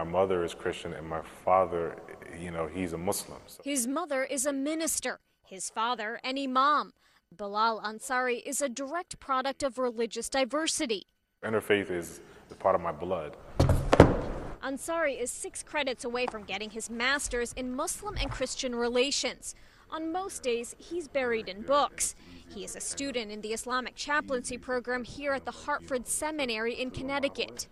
my mother is Christian and my father, he's a Muslim. So. His mother is a minister, his father an imam. Bilal Ansari is a direct product of religious diversity. Interfaith is part of my blood. Ansari is 6 credits away from getting his master's in Muslim and Christian relations. On most days, he's buried in books. He is a student in the Islamic chaplaincy program here at the Hartford Seminary in Connecticut.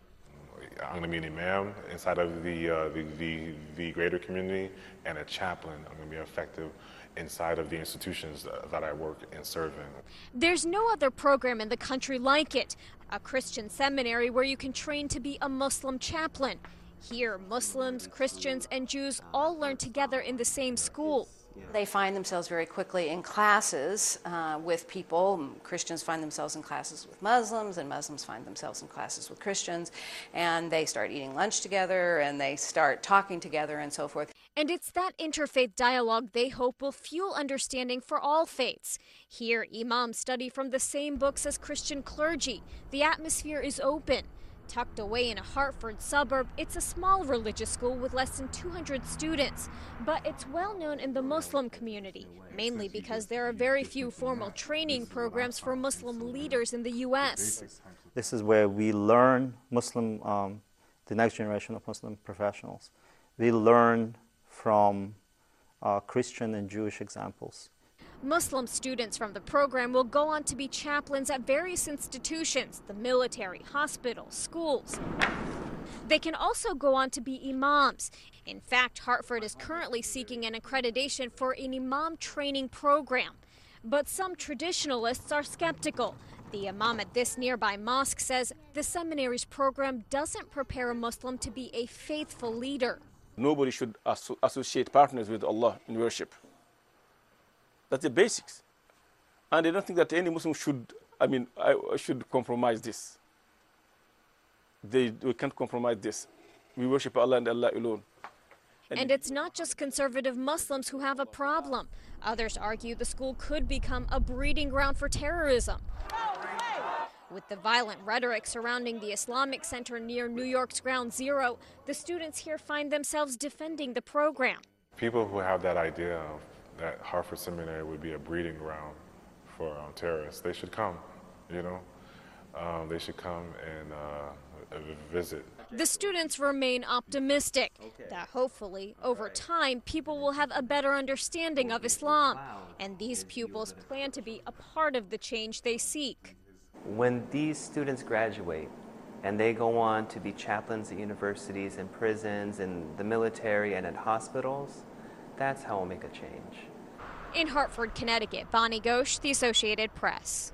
I'm going to be an imam inside of the greater community and a chaplain. I'm going to be effective inside of the institutions that I work and serve in. There's no other program in the country like it, a Christian seminary where you can train to be a Muslim chaplain. Here, Muslims, Christians, and Jews all learn together in the same school. They find themselves very quickly in classes with people. Christians find themselves in classes with Muslims, and Muslims find themselves in classes with Christians, and they start eating lunch together, and they start talking together, and so forth. And it's that interfaith dialogue they hope will fuel understanding for all faiths. Here, imams study from the same books as Christian clergy. The atmosphere is open. Tucked away in a Hartford suburb, it's a small religious school with less than 200 students. But it's well known in the Muslim community, mainly because there are very few formal training programs for Muslim leaders in the U.S. This is where we learn the next generation of Muslim professionals. We learn from Christian and Jewish examples. Muslim students from the program will go on to be chaplains at various institutions, the military, hospitals, schools. They can also go on to be imams. In fact, Hartford is currently seeking an accreditation for an imam training program. But some traditionalists are skeptical. The imam at this nearby mosque says the seminary's program doesn't prepare a Muslim to be a faithful leader. Nobody should associate partners with Allah in worship. That's the basics. And I don't think that any Muslim should compromise this. We can't compromise this. We worship Allah and Allah alone. And it's not just conservative Muslims who have a problem. Others argue the school could become a breeding ground for terrorism. With the violent rhetoric surrounding the Islamic Center near New York's Ground Zero, the students here find themselves defending the program. People who have that idea of that Hartford Seminary would be a breeding ground for terrorists, they should come, they should come and visit. The students remain optimistic that hopefully, over time, people will have a better understanding of Islam, and these pupils plan to be a part of the change they seek. When these students graduate and they go on to be chaplains at universities and prisons and the military and at hospitals, that's how we'll make a change. In Hartford, Connecticut, Bonny Ghosh, The Associated Press.